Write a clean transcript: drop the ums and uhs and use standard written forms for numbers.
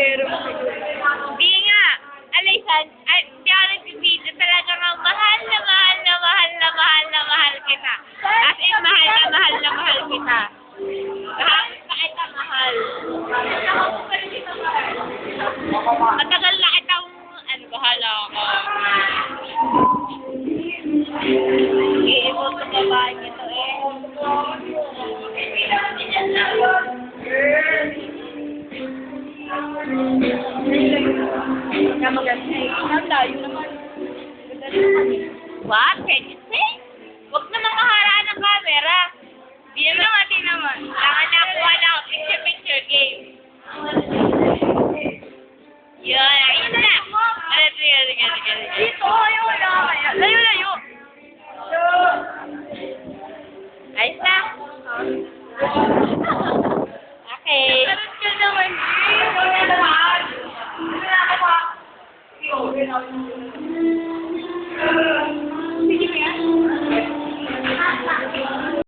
Hindi nga. Alaysan, hindi ako nagbibideo. Talaga nga mahal na mahal na mahal na mahal na mahal kita. As in, mahal na mahal na mahal kita. Kahit pa kita mahal. Matagal na kitang, bahala ako. I-emote ng babae nito eh. What? Can you say? Huwag naman maharaan ng camera. Di naman. Saka nakuha na ako. Picture game. Yun. Ayun na. Sige. Dito, ayaw na. Layo. Ayos na. Okay. Sarap ka naman. Hindi na ako